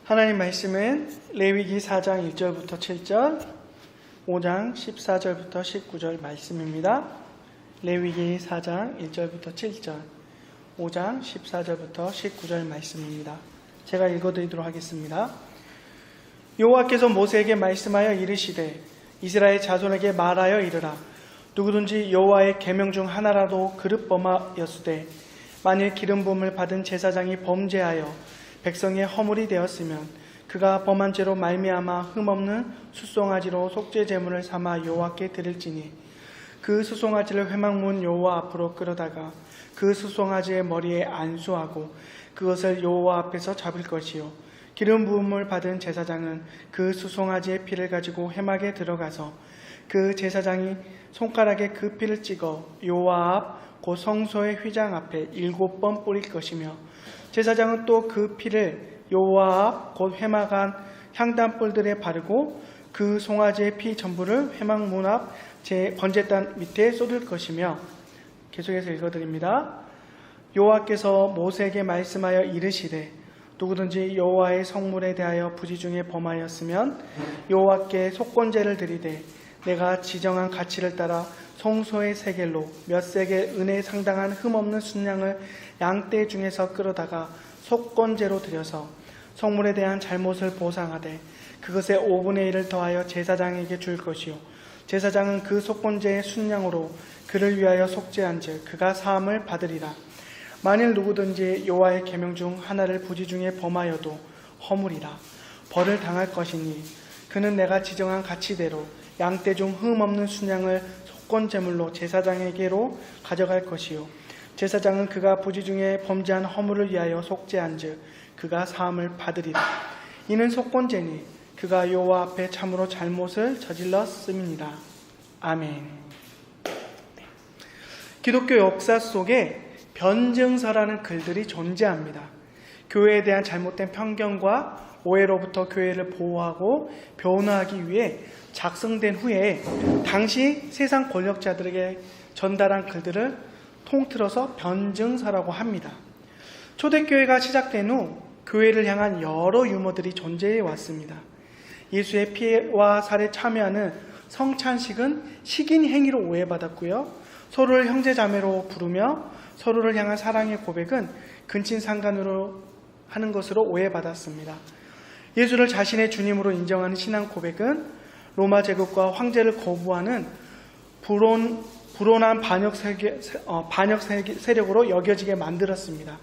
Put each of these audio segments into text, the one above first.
하나님 말씀은 레위기 4장 1절부터 7절, 5장 14절부터 19절 말씀입니다. 레위기 4장 1절부터 7절, 5장 14절부터 19절 말씀입니다. 제가 읽어드리도록 하겠습니다. 여호와께서 모세에게 말씀하여 이르시되 이스라엘 자손에게 말하여 이르라. 누구든지 여호와의 계명 중 하나라도 그릇 범하였으되 만일 기름 부음을 받은 제사장이 범죄하여 백성의 허물이 되었으면 그가 범한 죄로 말미암아 흠없는 숫송아지로 속죄 제물을 삼아 여호와께 드릴지니 그 숫송아지를 회막문 여호와 앞으로 끌어다가 그 숫송아지의 머리에 안수하고 그것을 여호와 앞에서 잡을 것이요 기름 부음을 받은 제사장은 그 숫송아지의 피를 가지고 회막에 들어가서 그 제사장이 손가락에 그 피를 찍어 여호와 앞 곧 성소의 휘장 앞에 7번 뿌릴 것이며 제사장은 또 그 피를 여호와 앞 곧 회막 안 향단불들에 바르고 그 송아지의 피 전부를 회막 문 앞 번제단 밑에 쏟을 것이며. 계속해서 읽어드립니다. 여호와께서 모세에게 말씀하여 이르시되 누구든지 여호와의 성물에 대하여 부지 중에 범하였으면 여호와께 속건제를 드리되 내가 지정한 가치를 따라 성소의 세겔로 몇 세겔 은에 상당한 흠없는 순양을 양떼 중에서 끌어다가 속건제로 드려서 성물에 대한 잘못을 보상하되 그것의 5분의 1을 더하여 제사장에게 줄 것이요 제사장은 그 속건제의 순양으로 그를 위하여 속죄한즉 그가 사함을 받으리라. 만일 누구든지 여호와의 계명 중 하나를 부지 중에 범하여도 허물이라 벌을 당할 것이니 그는 내가 지정한 가치대로 양떼 중 흠없는 순양을 속건제물로 제사장에게로 가져갈 것이요 제사장은 그가 부지 중에 범죄한 허물을 위하여 속죄한즉 그가 사함을 받으리라. 이는 속건제니 그가 여호와 앞에 참으로 잘못을 저질렀음이니라. 아멘. 기독교 역사 속에 변증서라는 글들이 존재합니다. 교회에 대한 잘못된 편견과 오해로부터 교회를 보호하고 변화하기 위해 작성된 후에 당시 세상 권력자들에게 전달한 글들을 통틀어서 변증서라고 합니다. 초대교회가 시작된 후 교회를 향한 여러 유머들이 존재해 왔습니다. 예수의 피와 살에 참여하는 성찬식은 식인 행위로 오해받았고요. 서로를 형제자매로 부르며 서로를 향한 사랑의 고백은 근친상간으로 하는 것으로 오해받았습니다. 예수를 자신의 주님으로 인정하는 신앙 고백은 로마 제국과 황제를 거부하는 불온한 반역 세력으로 여겨지게 만들었습니다.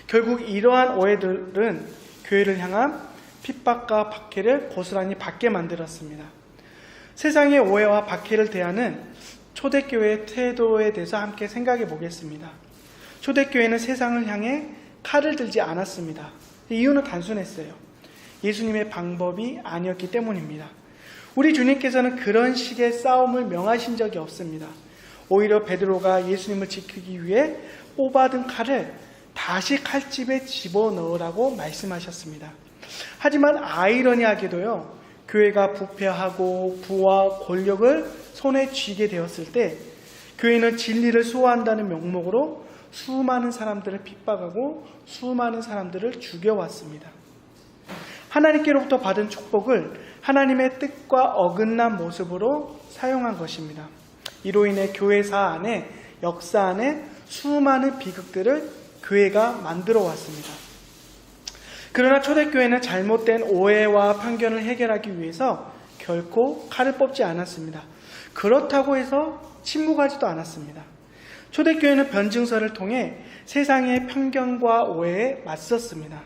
결국 이러한 오해들은 교회를 향한 핍박과 박해를 고스란히 받게 만들었습니다. 세상의 오해와 박해를 대하는 초대교회의 태도에 대해서 함께 생각해 보겠습니다. 초대교회는 세상을 향해 칼을 들지 않았습니다. 이유는 단순했어요. 예수님의 방법이 아니었기 때문입니다. 우리 주님께서는 그런 식의 싸움을 명하신 적이 없습니다. 오히려 베드로가 예수님을 지키기 위해 뽑아든 칼을 다시 칼집에 집어넣으라고 말씀하셨습니다. 하지만 아이러니하게도요, 교회가 부패하고 부와 권력을 손에 쥐게 되었을 때 교회는 진리를 수호한다는 명목으로 수많은 사람들을 핍박하고 수많은 사람들을 죽여왔습니다. 하나님께로부터 받은 축복을 하나님의 뜻과 어긋난 모습으로 사용한 것입니다. 이로 인해 교회사 안에, 역사 안에 수많은 비극들을 교회가 만들어 왔습니다. 그러나 초대교회는 잘못된 오해와 편견을 해결하기 위해서 결코 칼을 뽑지 않았습니다. 그렇다고 해서 침묵하지도 않았습니다. 초대교회는 변증서를 통해 세상의 편견과 오해에 맞섰습니다.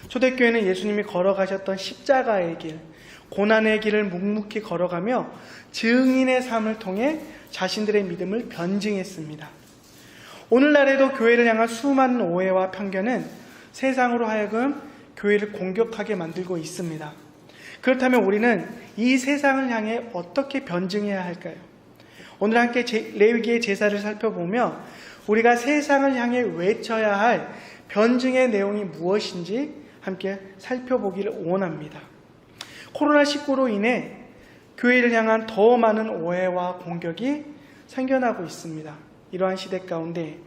초대교회는 예수님이 걸어가셨던 십자가의 길, 고난의 길을 묵묵히 걸어가며 증인의 삶을 통해 자신들의 믿음을 변증했습니다. 오늘날에도 교회를 향한 수많은 오해와 편견은 세상으로 하여금 교회를 공격하게 만들고 있습니다. 그렇다면 우리는 이 세상을 향해 어떻게 변증해야 할까요? 오늘 함께 레위기의 제사를 살펴보며 우리가 세상을 향해 외쳐야 할 변증의 내용이 무엇인지 함께 살펴보기를 원합니다. 코로나19로 인해 교회를 향한 더 많은 오해와 공격이 생겨나고 있습니다. 이러한 시대 가운데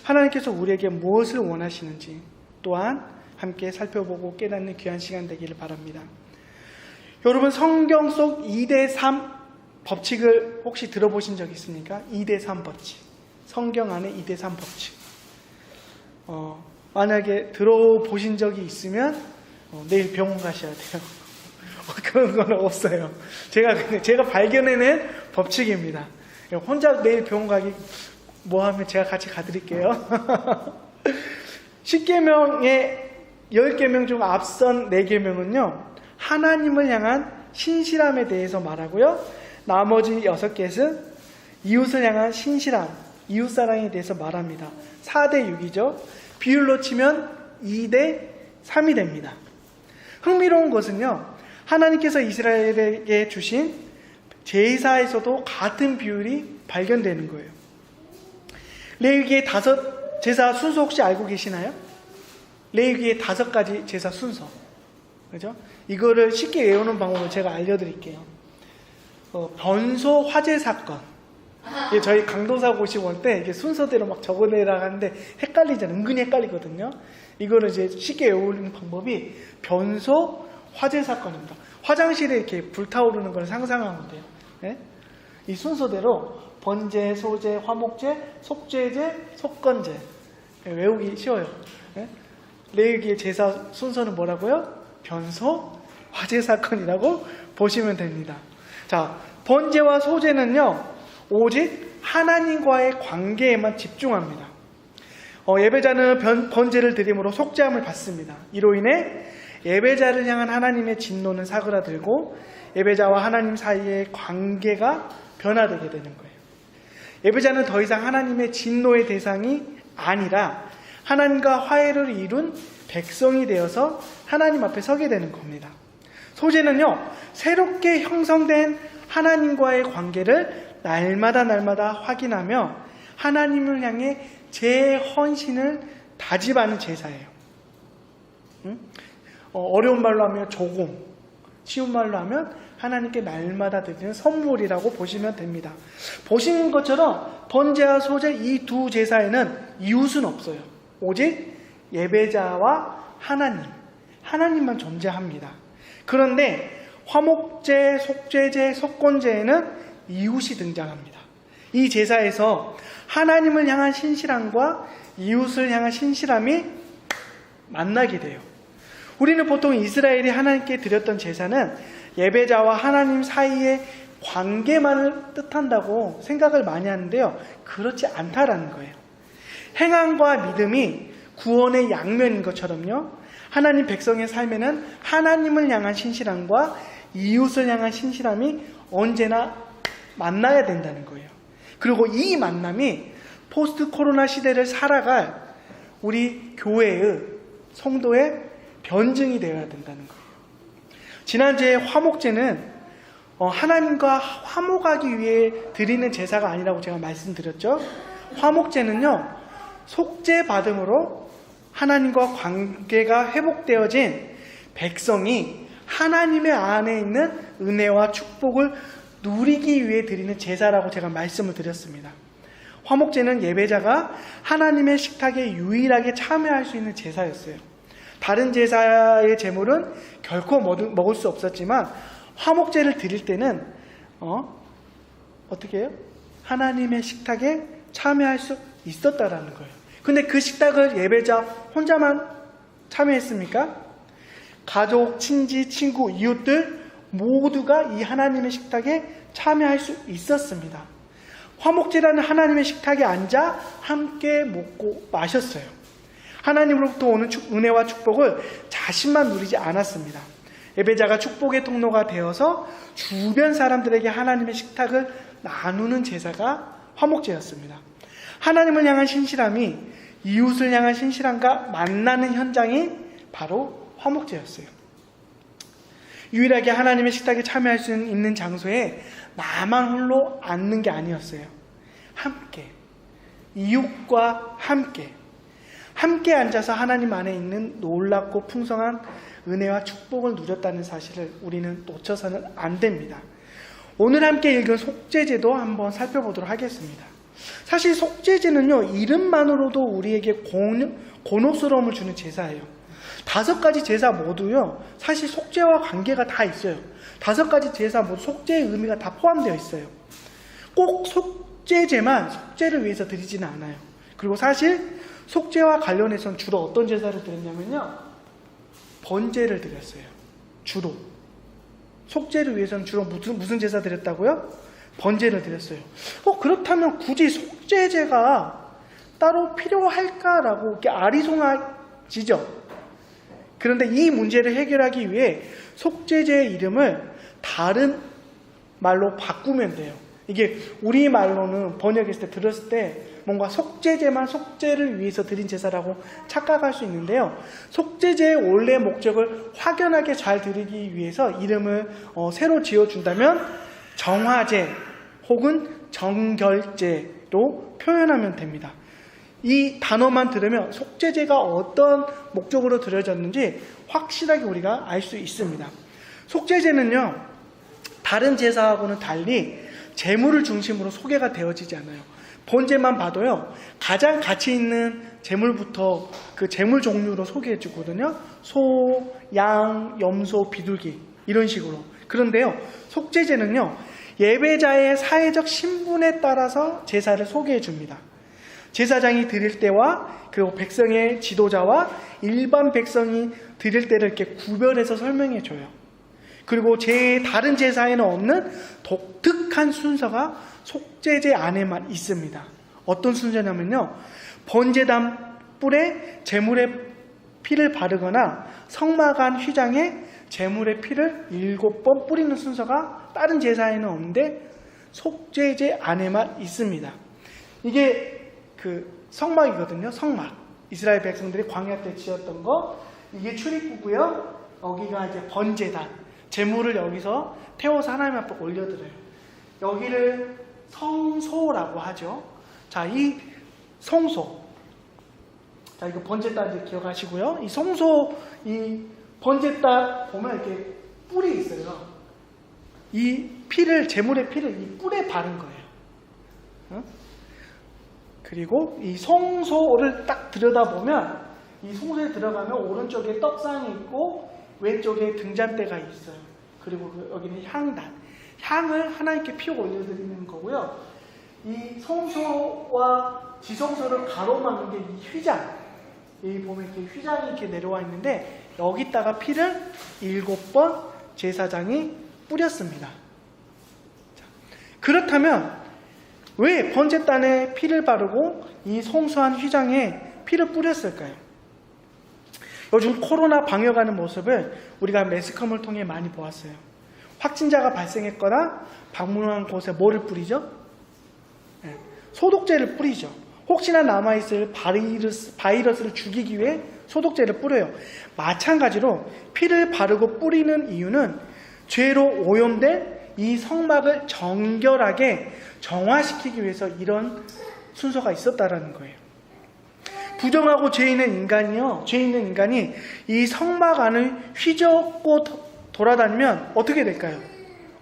하나님께서 우리에게 무엇을 원하시는지, 또한 함께 살펴보고 깨닫는 귀한 시간 되기를 바랍니다. 여러분, 성경 속 2대3 법칙을 혹시 들어보신 적 있습니까? 2대3 법칙. 성경 안에 2대3 법칙. 만약에 들어보신 적이 있으면 내일 병원 가셔야 돼요. 그런 건 없어요. 제가 발견해낸 법칙입니다. 혼자 내일 병원 가기 뭐 하면 제가 같이 가드릴게요. 10계명의 10계명 중 앞선 4계명은요, 하나님을 향한 신실함에 대해서 말하고요, 나머지 6개는 이웃을 향한 신실함, 이웃사랑에 대해서 말합니다. 4대6이죠. 비율로 치면 2대3이 됩니다. 흥미로운 것은요, 하나님께서 이스라엘에게 주신 제사에서도 같은 비율이 발견되는 거예요. 레위기의 5 제사 순서 혹시 알고 계시나요? 레위기의 5가지 제사 순서. 그죠? 이거를 쉽게 외우는 방법을 제가 알려드릴게요. 변소 화재 사건. 저희 강도사 고시 볼 때 이게 순서대로 막 적어내라 하는데 헷갈리잖아요. 은근히 헷갈리거든요. 이거를 이제 쉽게 외우는 방법이 변소 화재 사건입니다. 화장실에 이렇게 불타오르는 걸 상상하면 돼요. 네? 이 순서대로 번제, 소제, 화목제, 속죄제, 속건제. 네, 외우기 쉬워요. 네? 레위기의 제사 순서는 뭐라고요? 변소 화재 사건이라고 보시면 됩니다. 자, 번제와 소제는요, 오직 하나님과의 관계에만 집중합니다. 예배자는 번제를 드림으로 속죄함을 받습니다. 이로 인해 예배자를 향한 하나님의 진노는 사그라들고 예배자와 하나님 사이의 관계가 변화되게 되는 거예요. 예배자는 더 이상 하나님의 진노의 대상이 아니라 하나님과 화해를 이룬 백성이 되어서 하나님 앞에 서게 되는 겁니다. 소제는요, 새롭게 형성된 하나님과의 관계를 날마다 확인하며 하나님을 향해 재헌신을 다짐하는 제사예요. 어려운 말로 하면 조공, 쉬운 말로 하면 하나님께 날마다 드리는 선물이라고 보시면 됩니다. 보신 것처럼 번제와 소제 이 두 제사에는 이웃은 없어요. 오직 예배자와 하나님만 존재합니다. 그런데 화목제, 속죄제, 속건제에는 이웃이 등장합니다. 이 제사에서 하나님을 향한 신실함과 이웃을 향한 신실함이 만나게 돼요. 우리는 보통 이스라엘이 하나님께 드렸던 제사는 예배자와 하나님 사이의 관계만을 뜻한다고 생각을 많이 하는데요, 그렇지 않다라는 거예요. 행함과 믿음이 구원의 양면인 것처럼요, 하나님 백성의 삶에는 하나님을 향한 신실함과 이웃을 향한 신실함이 언제나 만나야 된다는 거예요. 그리고 이 만남이 포스트 코로나 시대를 살아갈 우리 교회의 성도의 변증이 되어야 된다는 거예요. 지난주에 화목제는 하나님과 화목하기 위해 드리는 제사가 아니라고 제가 말씀드렸죠. 화목제는요, 속죄 받음으로 하나님과 관계가 회복되어진 백성이 하나님의 안에 있는 은혜와 축복을 누리기 위해 드리는 제사라고 제가 말씀을 드렸습니다. 화목제는 예배자가 하나님의 식탁에 유일하게 참여할 수 있는 제사였어요. 다른 제사의 제물은 결코 먹을 수 없었지만 화목제를 드릴 때는 어떻게 해요? 하나님의 식탁에 참여할 수 있었다라는 거예요. 근데 그 식탁을 예배자 혼자만 참여했습니까? 가족, 친지, 친구, 이웃들 모두가 이 하나님의 식탁에 참여할 수 있었습니다. 화목제라는 하나님의 식탁에 앉아 함께 먹고 마셨어요. 하나님으로부터 오는 은혜와 축복을 자신만 누리지 않았습니다. 예배자가 축복의 통로가 되어서 주변 사람들에게 하나님의 식탁을 나누는 제사가 화목제였습니다. 하나님을 향한 신실함이 이웃을 향한 신실함과 만나는 현장이 바로 화목제였어요. 유일하게 하나님의 식탁에 참여할 수 있는 장소에 나만 홀로 앉는 게 아니었어요. 함께, 이웃과 함께 앉아서 하나님 안에 있는 놀랍고 풍성한 은혜와 축복을 누렸다는 사실을 우리는 놓쳐서는 안 됩니다. 오늘 함께 읽은 속죄제도 한번 살펴보도록 하겠습니다. 사실 속죄제는요, 이름만으로도 우리에게 곤혹스러움을 주는 제사예요. 5가지 제사 모두요, 사실 속죄와 관계가 다 있어요. 5가지 제사 모두 속죄의 의미가 다 포함되어 있어요. 꼭 속죄제만 속죄를 위해서 드리지는 않아요. 그리고 사실 속죄와 관련해서는 주로 어떤 제사를 드렸냐면요, 번제를 드렸어요. 주로. 속죄를 위해서는 주로 무슨 제사 드렸다고요? 번제를 드렸어요. 그렇다면 굳이 속죄제가 따로 필요할까라고 이렇게 아리송하지죠. 그런데 이 문제를 해결하기 위해 속죄제의 이름을 다른 말로 바꾸면 돼요. 이게 우리말로는 번역했을 때 들었을 때 뭔가 속죄제만 속죄를 위해서 드린 제사라고 착각할 수 있는데요. 속죄제의 원래 목적을 확연하게 잘 드리기 위해서 이름을 새로 지어준다면 정화제 혹은 정결제로 표현하면 됩니다. 이 단어만 들으면 속죄제가 어떤 목적으로 드려졌는지 확실하게 우리가 알 수 있습니다. 속죄제는요, 다른 제사하고는 달리 제물을 중심으로 소개가 되어지지 않아요. 번제만 봐도요, 가장 가치 있는 제물부터 그 제물 종류로 소개해 주거든요. 소, 양, 염소, 비둘기 이런 식으로. 그런데요, 속죄제는요, 예배자의 사회적 신분에 따라서 제사를 소개해 줍니다. 제사장이 드릴 때와 그리고 백성의 지도자와 일반 백성이 드릴 때를 이렇게 구별해서 설명해 줘요. 그리고 다른 제사에는 없는 독특한 순서가 속죄제 안에만 있습니다. 어떤 순서냐면요, 번제단 뿔에 제물의 피를 바르거나 성막안 휘장에 제물의 피를 7번 뿌리는 순서가 다른 제사에는 없는데 속죄제 안에만 있습니다. 이게 그 성막이거든요. 성막. 이스라엘 백성들이 광야 때 지었던 거. 이게 출입구고요. 여기가 이제 번제단. 제물을 여기서 태워서 하나님 앞에 올려드려요. 여기를 성소라고 하죠. 자, 이 성소. 자, 이거 번제단 이제 기억하시고요. 이 성소, 이 번제단 보면 이렇게 뿔이 있어요. 이 피를, 제물의 피를 이 뿔에 바른 거예요. 그리고 이 성소를 딱 들여다보면 이 성소에 들어가면 오른쪽에 떡상이 있고 왼쪽에 등잔대가 있어요. 그리고 여기는 향단. 향을 하나님께 피워 올려드리는 거고요. 이 성소와 지성소를 가로막는 게 이 휘장. 여기 보면 이렇게 휘장이 이렇게 내려와 있는데 여기다가 피를 7번 제사장이 뿌렸습니다. 자, 그렇다면 왜 번제단에 피를 바르고 이 성소한 휘장에 피를 뿌렸을까요? 요즘 코로나 방역하는 모습을 우리가 매스컴을 통해 많이 보았어요. 확진자가 발생했거나 방문한 곳에 뭐를 뿌리죠? 소독제를 뿌리죠. 혹시나 남아있을 바이러스를 죽이기 위해 소독제를 뿌려요. 마찬가지로 피를 바르고 뿌리는 이유는 죄로 오염된 이 성막을 정결하게 정화시키기 위해서 이런 순서가 있었다라는 거예요. 부정하고 죄 있는 인간이 이 성막 안을 휘젓고 돌아다니면 어떻게 될까요?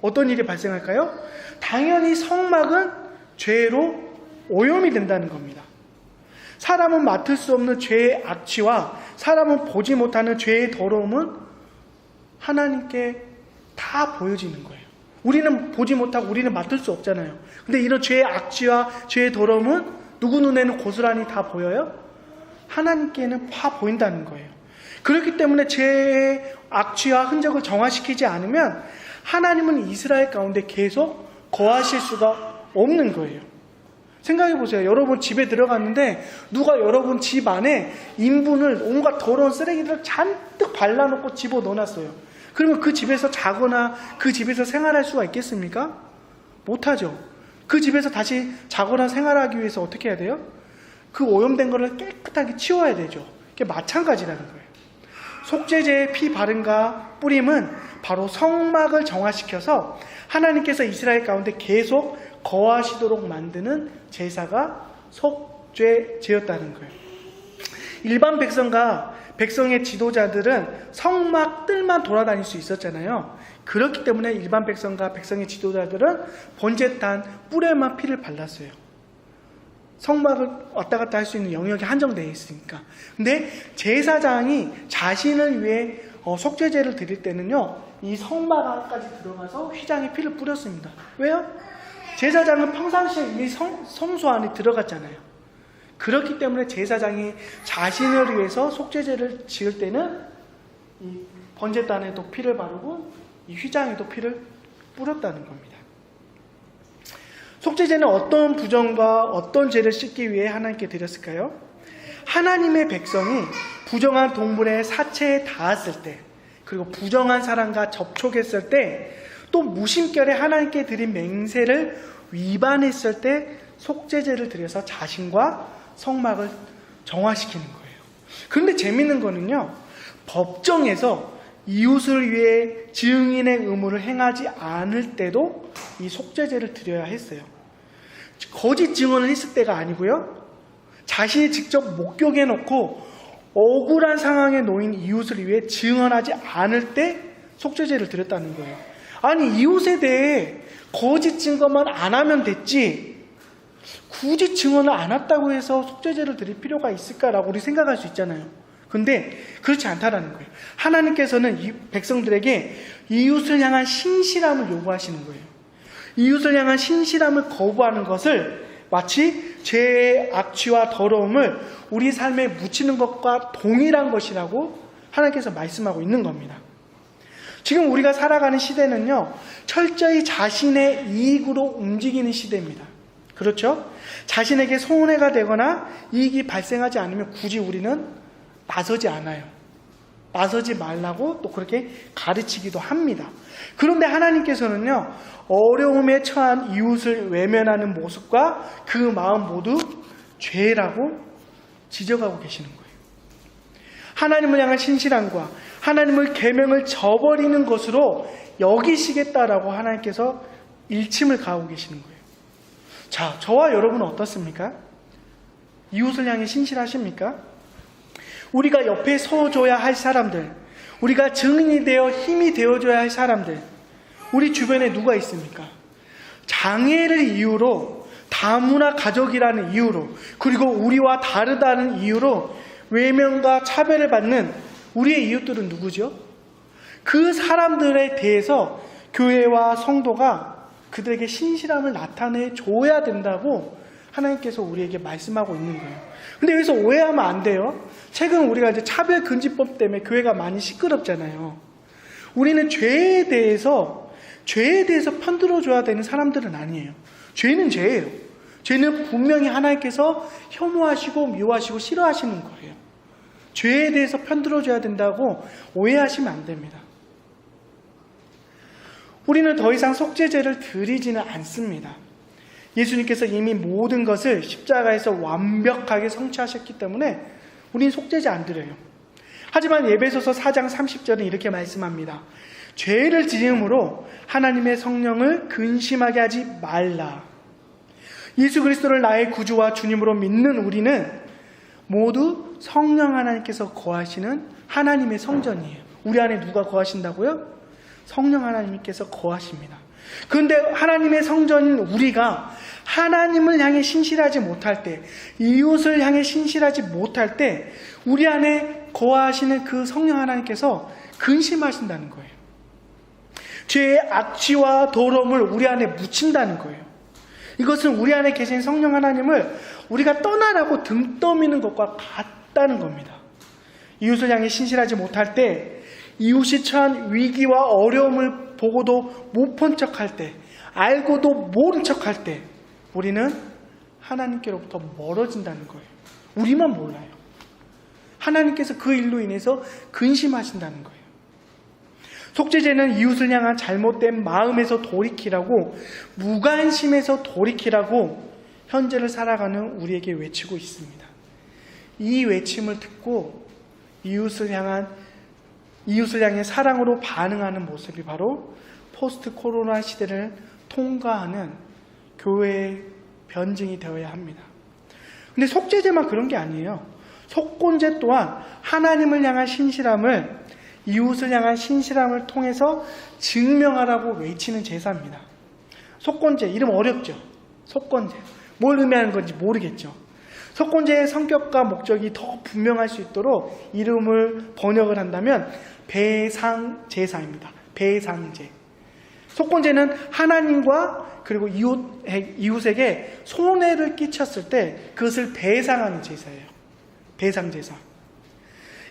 어떤 일이 발생할까요? 당연히 성막은 죄로 오염이 된다는 겁니다. 사람은 맡을 수 없는 죄의 악취와 사람은 보지 못하는 죄의 더러움은 하나님께 다 보여지는 거예요. 우리는 보지 못하고 우리는 맡을 수 없잖아요. 근데 이런 죄의 악취와 죄의 더러움은 누구 눈에는 고스란히 다 보여요? 하나님께는 다 보인다는 거예요. 그렇기 때문에 죄의 악취와 흔적을 정화시키지 않으면 하나님은 이스라엘 가운데 계속 거하실 수가 없는 거예요. 생각해 보세요. 여러분 집에 들어갔는데 누가 여러분 집 안에 인분을 온갖 더러운 쓰레기들을 잔뜩 발라놓고 집어넣어놨어요. 그러면 그 집에서 자거나 그 집에서 생활할 수가 있겠습니까? 못하죠. 그 집에서 다시 자거나 생활하기 위해서 어떻게 해야 돼요? 그 오염된 거를 깨끗하게 치워야 되죠. 그게 마찬가지라는 거예요. 속죄제의 피 바른과 뿌림은 바로 성막을 정화시켜서 하나님께서 이스라엘 가운데 계속 거하시도록 만드는 제사가 속죄제였다는 거예요. 일반 백성과 백성의 지도자들은 성막 뜰만 돌아다닐 수 있었잖아요. 그렇기 때문에 일반 백성과 백성의 지도자들은 번제단 뿔에만 피를 발랐어요. 성막을 왔다 갔다 할 수 있는 영역이 한정되어 있으니까. 근데 제사장이 자신을 위해 속죄제를 드릴 때는요, 이 성막 안까지 들어가서 휘장에 피를 뿌렸습니다. 왜요? 제사장은 평상시에 이 성소 안에 들어갔잖아요. 그렇기 때문에 제사장이 자신을 위해서 속죄제를 지을 때는 이 번제단에도 피를 바르고 이 휘장에도 피를 뿌렸다는 겁니다. 속죄제는 어떤 부정과 어떤 죄를 씻기 위해 하나님께 드렸을까요? 하나님의 백성이 부정한 동물의 사체에 닿았을 때, 그리고 부정한 사람과 접촉했을 때, 또 무심결에 하나님께 드린 맹세를 위반했을 때 속죄제를 드려서 자신과 성막을 정화시키는 거예요. 그런데 재밌는 거는요, 법정에서 이웃을 위해 증인의 의무를 행하지 않을 때도 이 속죄제를 드려야 했어요. 거짓 증언을 했을 때가 아니고요, 자신이 직접 목격해 놓고 억울한 상황에 놓인 이웃을 위해 증언하지 않을 때 속죄제를 드렸다는 거예요. 아니, 이웃에 대해 거짓 증거만 안 하면 됐지 굳이 증언을 안 했다고 해서 속죄제를 드릴 필요가 있을까라고 우리 생각할 수 있잖아요. 근데 그렇지 않다라는 거예요. 하나님께서는 이 백성들에게 이웃을 향한 신실함을 요구하시는 거예요. 이웃을 향한 신실함을 거부하는 것을 마치 죄의 악취와 더러움을 우리 삶에 묻히는 것과 동일한 것이라고 하나님께서 말씀하고 있는 겁니다. 지금 우리가 살아가는 시대는요, 철저히 자신의 이익으로 움직이는 시대입니다. 그렇죠? 자신에게 손해가 되거나 이익이 발생하지 않으면 굳이 우리는 나서지 않아요. 나서지 말라고 또 그렇게 가르치기도 합니다. 그런데 하나님께서는요, 어려움에 처한 이웃을 외면하는 모습과 그 마음 모두 죄라고 지적하고 계시는 거예요. 하나님을 향한 신실함과 하나님의 계명을 저버리는 것으로 여기시겠다라고 하나님께서 일침을 가하고 계시는 거예요. 자, 저와 여러분은 어떻습니까? 이웃을 향해 신실하십니까? 우리가 옆에 서줘야 할 사람들, 우리가 증인이 되어 힘이 되어줘야 할 사람들, 우리 주변에 누가 있습니까? 장애를 이유로, 다문화 가족이라는 이유로, 그리고 우리와 다르다는 이유로 외면과 차별을 받는 우리의 이웃들은 누구죠? 그 사람들에 대해서 교회와 성도가 그들에게 신실함을 나타내 줘야 된다고 하나님께서 우리에게 말씀하고 있는 거예요. 근데 여기서 오해하면 안 돼요. 최근 우리가 이제 차별금지법 때문에 교회가 많이 시끄럽잖아요. 우리는 죄에 대해서 편들어줘야 되는 사람들은 아니에요. 죄는 죄예요. 죄는 분명히 하나님께서 혐오하시고 미워하시고 싫어하시는 거예요. 죄에 대해서 편들어줘야 된다고 오해하시면 안 됩니다. 우리는 더 이상 속죄제를 드리지는 않습니다. 예수님께서 이미 모든 것을 십자가에서 완벽하게 성취하셨기 때문에 우리는 속죄제 안 드려요. 하지만 에베소서 4장 30절은 이렇게 말씀합니다. 죄를 지음으로 하나님의 성령을 근심하게 하지 말라. 예수 그리스도를 나의 구주와 주님으로 믿는 우리는 모두 성령 하나님께서 거하시는 하나님의 성전이에요. 우리 안에 누가 거하신다고요? 성령 하나님께서 거하십니다. 그런데 하나님의 성전인 우리가 하나님을 향해 신실하지 못할 때, 이웃을 향해 신실하지 못할 때 우리 안에 거하시는 그 성령 하나님께서 근심하신다는 거예요. 죄의 악취와 더러움을 우리 안에 묻힌다는 거예요. 이것은 우리 안에 계신 성령 하나님을 우리가 떠나라고 등 떠미는 것과 같다는 겁니다. 이웃을 향해 신실하지 못할 때, 이웃이 처한 위기와 어려움을 보고도 못 본 척할 때, 알고도 모른 척할 때 우리는 하나님께로부터 멀어진다는 거예요. 우리만 몰라요. 하나님께서 그 일로 인해서 근심하신다는 거예요. 속죄제는 이웃을 향한 잘못된 마음에서 돌이키라고, 무관심에서 돌이키라고 현재를 살아가는 우리에게 외치고 있습니다. 이 외침을 듣고 이웃을 향해 사랑으로 반응하는 모습이 바로 포스트 코로나 시대를 통과하는 교회의 변증이 되어야 합니다. 근데 속죄제만 그런 게 아니에요. 속건제 또한 하나님을 향한 신실함을, 이웃을 향한 신실함을 통해서 증명하라고 외치는 제사입니다. 속건제, 이름 어렵죠? 속건제. 뭘 의미하는 건지 모르겠죠. 속건제의 성격과 목적이 더 분명할 수 있도록 이름을 번역을 한다면 배상제사입니다. 배상제. 속건제는 하나님과 그리고 이웃에게 손해를 끼쳤을 때 그것을 배상하는 제사예요. 배상제사.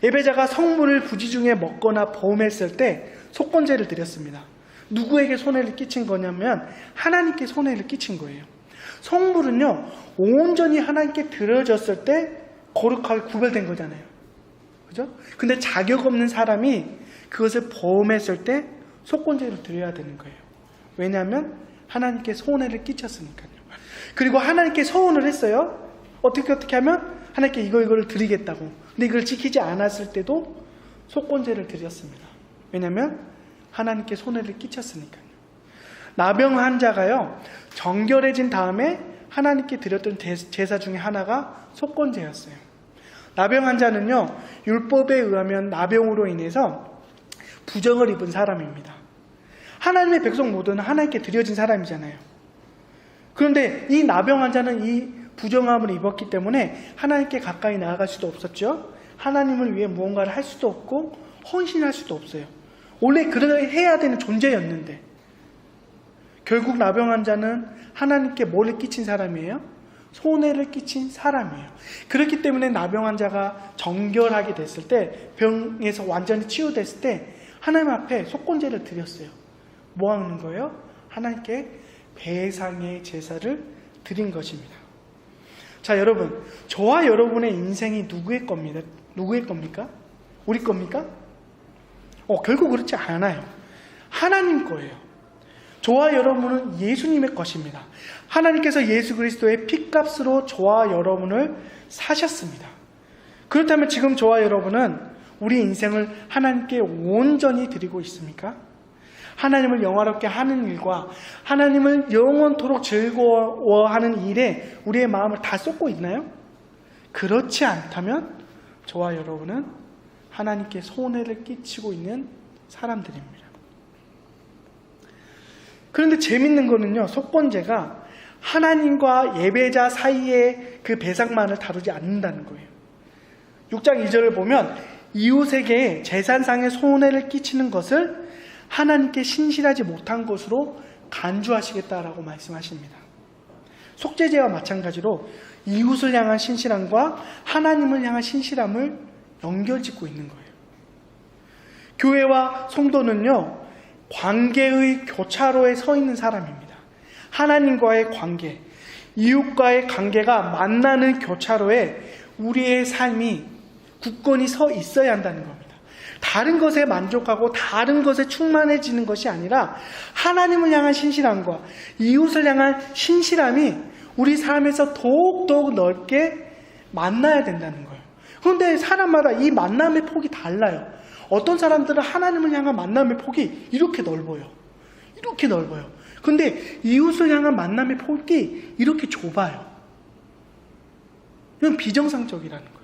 예배자가 성물을 부지 중에 먹거나 범했을 때 속건제를 드렸습니다. 누구에게 손해를 끼친 거냐면 하나님께 손해를 끼친 거예요. 성물은요, 온전히 하나님께 드려졌을 때 거룩하게 구별된 거잖아요. 그죠? 근데 자격 없는 사람이 그것을 범했을 때 속건제를 드려야 되는 거예요. 왜냐하면 하나님께 손해를 끼쳤으니까요. 그리고 하나님께 서원을 했어요. 어떻게 하면 하나님께 이거를 드리겠다고. 근데 이걸 지키지 않았을 때도 속건제를 드렸습니다. 왜냐하면 하나님께 손해를 끼쳤으니까요. 나병 환자가요, 정결해진 다음에 하나님께 드렸던 제사 중에 하나가 속건제였어요. 나병 환자는요, 율법에 의하면 나병으로 인해서 부정을 입은 사람입니다. 하나님의 백성 모두는 하나님께 드려진 사람이잖아요. 그런데 이 나병 환자는 이 부정함을 입었기 때문에 하나님께 가까이 나아갈 수도 없었죠. 하나님을 위해 무언가를 할 수도 없고 헌신할 수도 없어요. 원래 그래야 해야 되는 존재였는데 결국 나병 환자는 하나님께 뭐를 끼친 사람이에요? 손해를 끼친 사람이에요. 그렇기 때문에 나병 환자가 정결하게 됐을 때, 병에서 완전히 치유됐을 때 하나님 앞에 속건제를 드렸어요. 뭐 하는 거예요? 하나님께 배상의 제사를 드린 것입니다. 자, 여러분, 저와 여러분의 인생이 누구의 겁니다? 누구의 겁니까? 우리 겁니까? 결국 그렇지 않아요. 하나님 거예요. 저와 여러분은 예수님의 것입니다. 하나님께서 예수 그리스도의 피값으로 저와 여러분을 사셨습니다. 그렇다면 지금 저와 여러분은 우리 인생을 하나님께 온전히 드리고 있습니까? 하나님을 영화롭게 하는 일과 하나님을 영원토록 즐거워하는 일에 우리의 마음을 다 쏟고 있나요? 그렇지 않다면 저와 여러분은 하나님께 손해를 끼치고 있는 사람들입니다. 그런데 재밌는 거는요, 속건제가 하나님과 예배자 사이의 그 배상만을 다루지 않는다는 거예요. 6장 2절을 보면 이웃에게 재산상의 손해를 끼치는 것을 하나님께 신실하지 못한 것으로 간주하시겠다라고 말씀하십니다. 속죄제와 마찬가지로 이웃을 향한 신실함과 하나님을 향한 신실함을 연결짓고 있는 거예요. 교회와 성도는요, 관계의 교차로에 서 있는 사람입니다. 하나님과의 관계, 이웃과의 관계가 만나는 교차로에 우리의 삶이 굳건히 서 있어야 한다는 겁니다. 다른 것에 만족하고 다른 것에 충만해지는 것이 아니라 하나님을 향한 신실함과 이웃을 향한 신실함이 우리 삶에서 더욱더욱 넓게 만나야 된다는 거예요. 그런데 사람마다 이 만남의 폭이 달라요. 어떤 사람들은 하나님을 향한 만남의 폭이 이렇게 넓어요. 이렇게 넓어요. 그런데 이웃을 향한 만남의 폭이 이렇게 좁아요. 이건 비정상적이라는 거예요.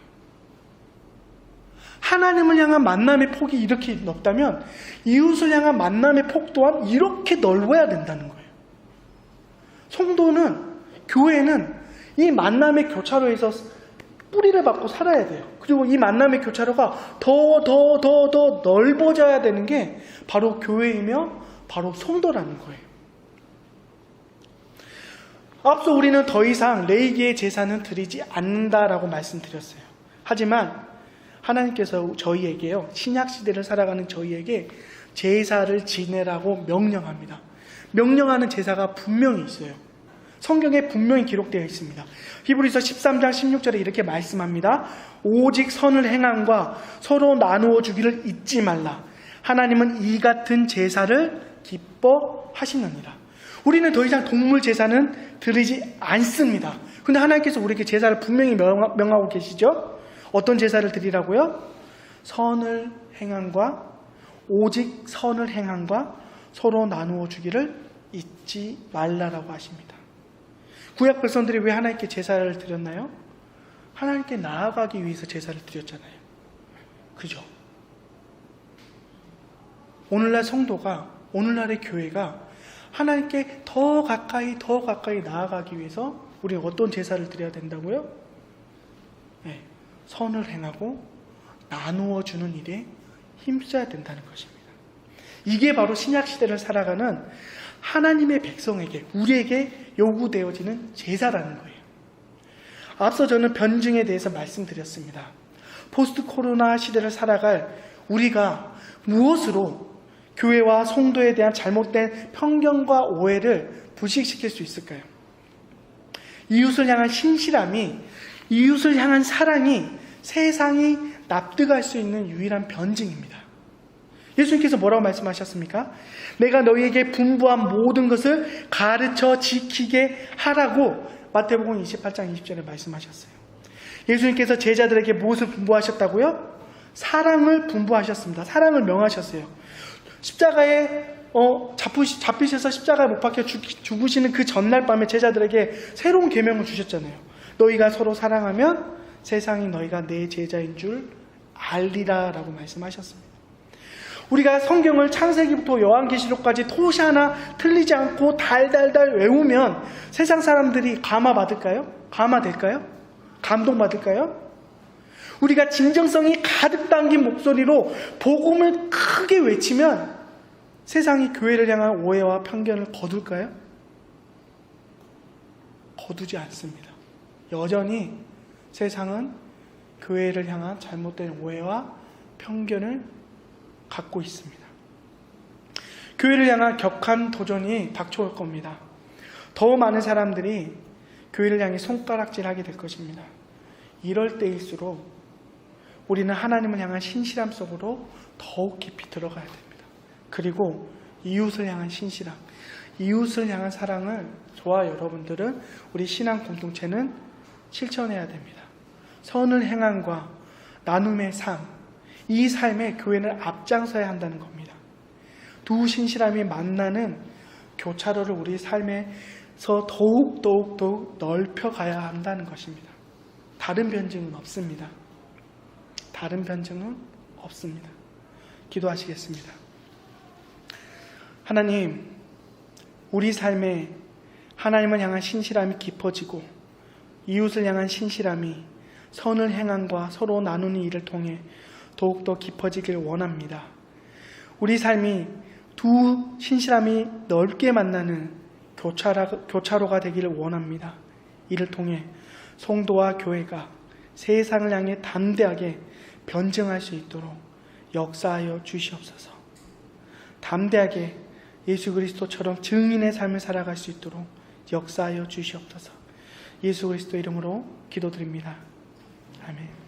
하나님을 향한 만남의 폭이 이렇게 넓다면 이웃을 향한 만남의 폭 또한 이렇게 넓어야 된다는 거예요. 성도는, 교회는 이 만남의 교차로에서 뿌리를 받고 살아야 돼요. 그리고 이 만남의 교차로가 더 넓어져야 되는 게 바로 교회이며 바로 성도라는 거예요. 앞서 우리는 더 이상 레위기의 제사는 드리지 않는다라고 말씀드렸어요. 하지만 하나님께서 저희에게요, 신약시대를 살아가는 저희에게 제사를 지내라고 명령합니다. 명령하는 제사가 분명히 있어요. 성경에 분명히 기록되어 있습니다. 히브리서 13장 16절에 이렇게 말씀합니다. 오직 선을 행함과 서로 나누어 주기를 잊지 말라. 하나님은 이 같은 제사를 기뻐하시느니라. 우리는 더 이상 동물 제사는 드리지 않습니다. 근데 하나님께서 우리에게 제사를 분명히 명하고 계시죠? 어떤 제사를 드리라고요? 선을 행함과, 오직 선을 행함과 서로 나누어 주기를 잊지 말라라고 하십니다. 구약 백성들이 왜 하나님께 제사를 드렸나요? 하나님께 나아가기 위해서 제사를 드렸잖아요. 그죠? 오늘날 성도가, 오늘날의 교회가 하나님께 더 가까이 나아가기 위해서 우리는 어떤 제사를 드려야 된다고요? 네, 선을 행하고 나누어 주는 일에 힘써야 된다는 것입니다. 이게 바로 신약시대를 살아가는 하나님의 백성에게, 우리에게 요구되어지는 제사라는 거예요. 앞서 저는 변증에 대해서 말씀드렸습니다. 포스트 코로나 시대를 살아갈 우리가 무엇으로 교회와 성도에 대한 잘못된 편견과 오해를 불식시킬 수 있을까요? 이웃을 향한 신실함이, 이웃을 향한 사랑이 세상이 납득할 수 있는 유일한 변증입니다. 예수님께서 뭐라고 말씀하셨습니까? 내가 너희에게 분부한 모든 것을 가르쳐 지키게 하라고 마태복음 28장 20절에 말씀하셨어요. 예수님께서 제자들에게 무엇을 분부하셨다고요? 사랑을 분부하셨습니다. 사랑을 명하셨어요. 십자가에 잡히셔서 십자가에 못 박혀 죽으시는 그 전날 밤에 제자들에게 새로운 계명을 주셨잖아요. 너희가 서로 사랑하면 세상이 너희가 내 제자인 줄 알리라 라고 말씀하셨습니다. 우리가 성경을 창세기부터 요한계시록까지 토시 하나 틀리지 않고 달달달 외우면 세상 사람들이 감화받을까요? 감화될까요? 감동받을까요? 우리가 진정성이 가득 담긴 목소리로 복음을 크게 외치면 세상이 교회를 향한 오해와 편견을 거둘까요? 거두지 않습니다. 여전히 세상은 교회를 향한 잘못된 오해와 편견을 갖고 있습니다. 교회를 향한 격한 도전이 닥쳐올 겁니다. 더 많은 사람들이 교회를 향해 손가락질하게 될 것입니다. 이럴 때일수록 우리는 하나님을 향한 신실함 속으로 더욱 깊이 들어가야 됩니다. 그리고 이웃을 향한 신실함, 이웃을 향한 사랑을 저와 여러분들은, 우리 신앙 공동체는 실천해야 됩니다. 선을 행함과 나눔의 삶, 이 삶에 교회는 앞장서야 한다는 겁니다. 두 신실함이 만나는 교차로를 우리 삶에서 더욱 넓혀가야 한다는 것입니다. 다른 변증은 없습니다. 다른 변증은 없습니다. 기도하시겠습니다. 하나님, 우리 삶에 하나님을 향한 신실함이 깊어지고 이웃을 향한 신실함이 선을 행함과 서로 나누는 일을 통해 더욱더 깊어지길 원합니다. 우리 삶이 두 신실함이 넓게 만나는 교차로가 되기를 원합니다. 이를 통해 성도와 교회가 세상을 향해 담대하게 변증할 수 있도록 역사하여 주시옵소서. 담대하게 예수 그리스도처럼 증인의 삶을 살아갈 수 있도록 역사하여 주시옵소서. 예수 그리스도 이름으로 기도드립니다. 아멘.